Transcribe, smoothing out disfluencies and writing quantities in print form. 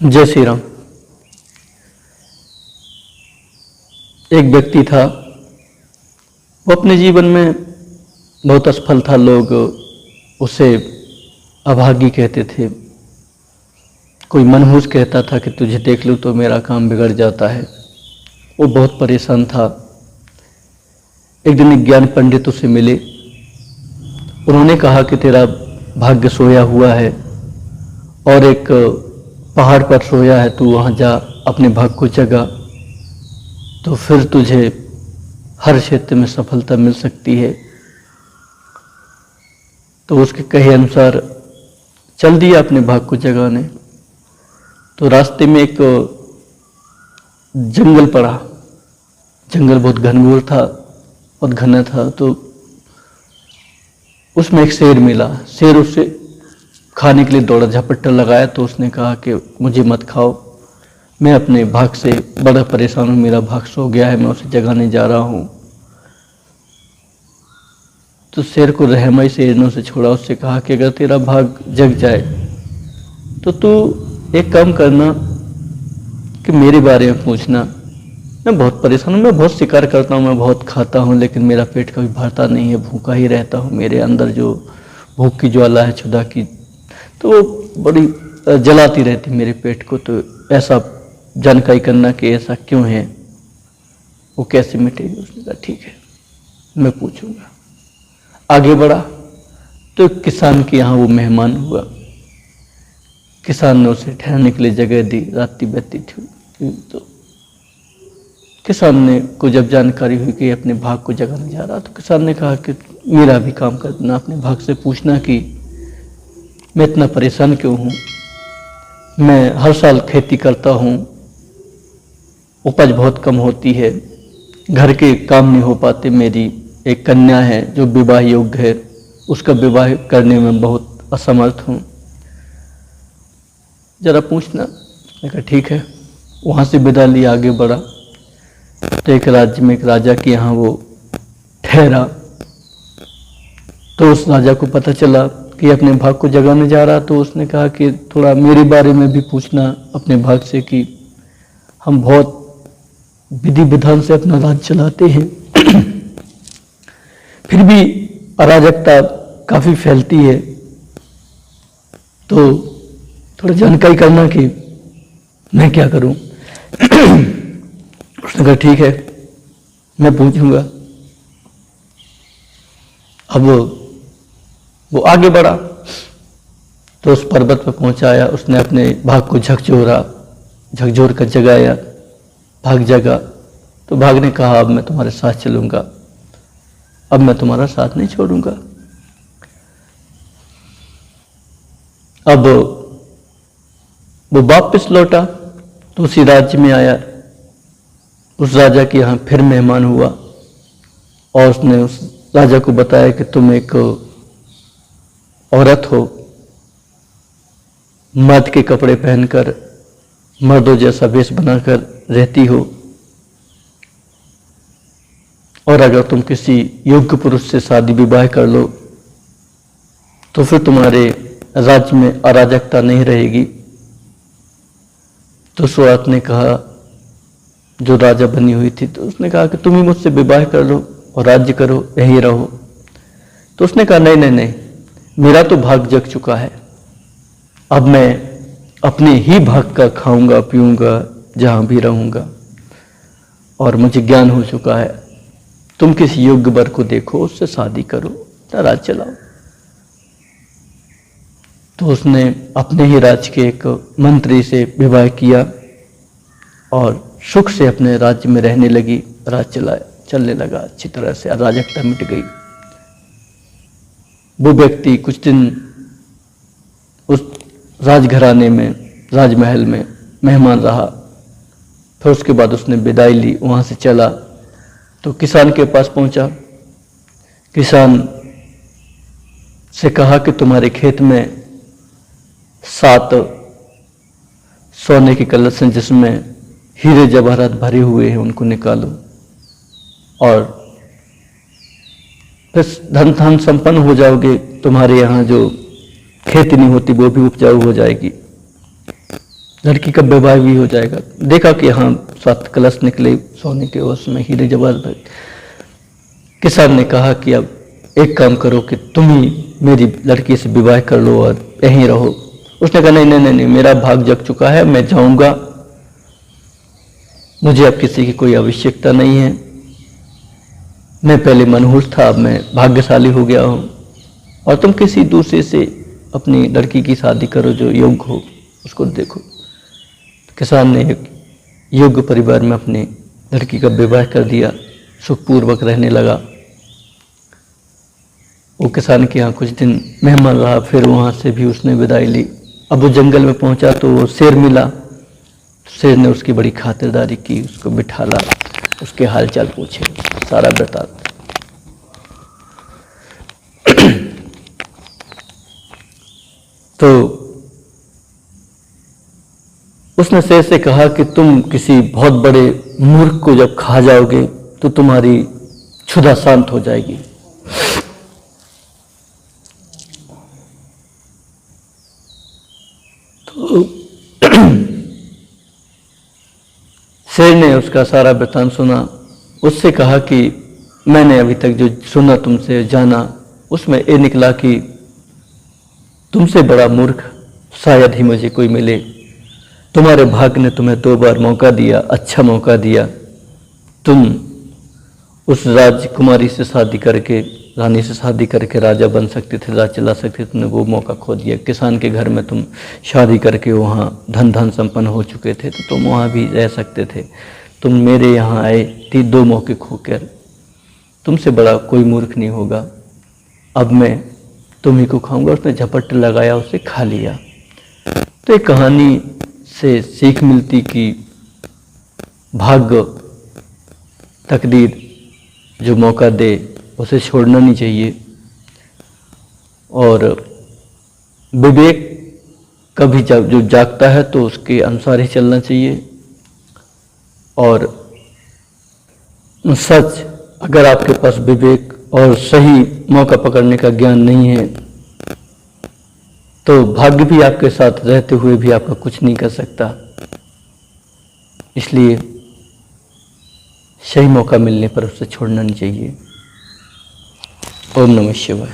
जय श्री राम। एक व्यक्ति था, वो अपने जीवन में बहुत असफल था। लोग उसे अभागी कहते थे। कोई मनहूस कहता था कि तुझे देख लूँ तो मेरा काम बिगड़ जाता है। वो बहुत परेशान था। एक दिन एक ज्ञान पंडित उसे मिले। उन्होंने कहा कि तेरा भाग्य सोया हुआ है और एक पहाड़ पर सोया है, तू वहाँ जा, अपने भाग्य को जगा, तो फिर तुझे हर क्षेत्र में सफलता मिल सकती है। तो उसके कहे अनुसार चल दिया अपने भाग्य को जगाने। तो रास्ते में एक जंगल पड़ा। जंगल बहुत घनघोर था, बहुत घना था। तो उसमें एक शेर मिला। शेर उससे खाने के लिए दौड़ा, झपट्टा लगाया। तो उसने कहा कि मुझे मत खाओ, मैं अपने भाग से बड़ा परेशान हूँ, मेरा भाग सो गया है, मैं उसे जगाने जा रहा हूँ। तो शेर को रहमई शेर ने उसे छोड़ा। उससे कहा कि अगर तेरा भाग जग जाए तो तू एक काम करना कि मेरे बारे में पूछना। मैं बहुत परेशान हूँ, मैं बहुत शिकार करता हूँ, मैं बहुत खाता हूँ, लेकिन मेरा पेट कभी भरता नहीं है, भूखा ही रहता हूँ। मेरे अंदर जो भूख की ज्वाला है क्षुधा की, तो वो बड़ी जलाती रहती मेरे पेट को। तो ऐसा जानकारी करना कि ऐसा क्यों है, वो कैसे मिटेगी। उसने कहा ठीक है, मैं पूछूंगा। आगे बढ़ा तो किसान के यहाँ वो मेहमान हुआ। किसान ने उसे ठहरने के लिए जगह दी। रात बीती थी। तो किसान ने को जब जानकारी हुई कि अपने भाग को जगाने जा रहा, तो किसान ने कहा कि मेरा भी काम कर देना, अपने भाग से पूछना कि मैं इतना परेशान क्यों हूँ। मैं हर साल खेती करता हूँ, उपज बहुत कम होती है, घर के काम नहीं हो पाते। मेरी एक कन्या है जो विवाह योग्य है, उसका विवाह करने में बहुत असमर्थ हूँ, जरा पूछना। मैंने कहा ठीक है। वहाँ से विदा लिया, आगे बढ़ा तो एक राज्य में एक राजा के यहाँ वो ठहरा। तो उस राजा को पता चला कि अपने भाग को जगाने जा रहा। तो उसने कहा कि थोड़ा मेरे बारे में भी पूछना अपने भाग से, कि हम बहुत विधि विधान से अपना राज्य चलाते हैं, फिर भी अराजकता काफी फैलती है, तो थोड़ा जानकारी करना कि मैं क्या करूं। उसने कहा ठीक है, मैं पूछूंगा। अब वो आगे बढ़ा तो उस पर्वत पर पहुंचाया। उसने अपने भाग को झकझोर कर जगाया। भाग जगा तो भाग ने कहा अब मैं तुम्हारे साथ चलूंगा, अब मैं तुम्हारा साथ नहीं छोड़ूंगा। अब वो वापस लौटा तो उसी राज्य में आया। उस राजा के यहाँ फिर मेहमान हुआ और उसने उस राजा को बताया कि तुम एक औरत हो, मर्द के कपड़े पहनकर मर्दों जैसा वेश बनाकर रहती हो, और अगर तुम किसी योग्य पुरुष से शादी विवाह कर लो तो फिर तुम्हारे राज्य में अराजकता नहीं रहेगी। तो उस औरत ने कहा, जो राजा बनी हुई थी, तो उसने कहा कि तुम ही मुझसे विवाह कर लो और राज्य करो, यहीं रहो। तो उसने कहा नहीं नहीं नहीं, मेरा तो भाग जग चुका है, अब मैं अपने ही भाग का खाऊंगा पीऊंगा, जहां भी रहूंगा, और मुझे ज्ञान हो चुका है। तुम किसी योग्य वर को देखो, उससे शादी करो, राज्य चलाओ। तो उसने अपने ही राज्य के एक मंत्री से विवाह किया और सुख से अपने राज्य में रहने लगी। राज्य चलने लगा अच्छी तरह से, अराजकता मिट गई। वो व्यक्ति कुछ दिन उस राजघराने में, राजमहल में मेहमान रहा। फिर उसके बाद उसने विदाई ली, वहां से चला तो किसान के पास पहुंचा। किसान से कहा कि तुम्हारे खेत में 7 सोने के कलश हैं जिसमें हीरे जवाहरात भरे हुए हैं, उनको निकालो और फिर धन संपन्न हो जाओगे। तुम्हारे यहाँ जो खेती नहीं होती वो भी उपजाऊ हो जाएगी। लड़की का विवाह भी हो जाएगा। देखा कि हाँ 7 कलश निकले सोने के, उसमें हीरे जवाहर भरे। किसान ने कहा कि अब एक काम करो कि तुम ही मेरी लड़की से विवाह कर लो और यहीं रहो। उसने कहा नहीं नहीं नहीं नहीं, मेरा भाग जग चुका है, मैं जाऊंगा, मुझे अब किसी की कोई आवश्यकता नहीं है। मैं पहले मनहूस था, अब मैं भाग्यशाली हो गया हूँ, और तुम किसी दूसरे से अपनी लड़की की शादी करो जो योग्य हो, उसको देखो। किसान ने एक योग्य परिवार में अपनी लड़की का विवाह कर दिया, सुखपूर्वक रहने लगा। वो किसान के यहाँ कुछ दिन मेहमान रहा, फिर वहाँ से भी उसने विदाई ली। अब वो जंगल में पहुँचा तो वो शेर मिला। शेर ने उसकी बड़ी खातिरदारी की, उसको बिठाला, उसके हालचाल पूछे, सारा बता। तो उसने शेर से कहा कि तुम किसी बहुत बड़े मूर्ख को जब खा जाओगे तो तुम्हारी क्षुधा शांत हो जाएगी। तो शेर ने उसका सारा वृतांत सुना। उससे कहा कि मैंने अभी तक जो सुना, तुमसे जाना, उसमें ये निकला कि तुमसे बड़ा मूर्ख शायद ही मुझे कोई मिले। तुम्हारे भाग्य ने तुम्हें 2 बार मौका दिया, अच्छा मौका दिया। तुम उस राजकुमारी से शादी करके, रानी से शादी करके राजा बन सकते थे, राज चला सकते थे, तुमने वो मौका खो दिया। किसान के घर में तुम शादी करके वहाँ धन संपन्न हो चुके थे, तो तुम वहाँ भी रह सकते थे। तुम मेरे यहाँ आए 2 मौके खोकर, तुमसे बड़ा कोई मूर्ख नहीं होगा। अब मैं तुम ही को खाऊंगा। उसने झपट लगाया, उसे खा लिया। तो एक कहानी से सीख मिलती कि भाग्य, तकदीर जो मौका दे उसे छोड़ना नहीं चाहिए, और विवेक कभी जो जागता है तो उसके अनुसार ही चलना चाहिए। और सच, अगर आपके पास विवेक और सही मौका पकड़ने का ज्ञान नहीं है तो भाग्य भी आपके साथ रहते हुए भी आपका कुछ नहीं कर सकता। इसलिए सही मौका मिलने पर उसे छोड़ना नहीं चाहिए। ओम नमः शिवाय।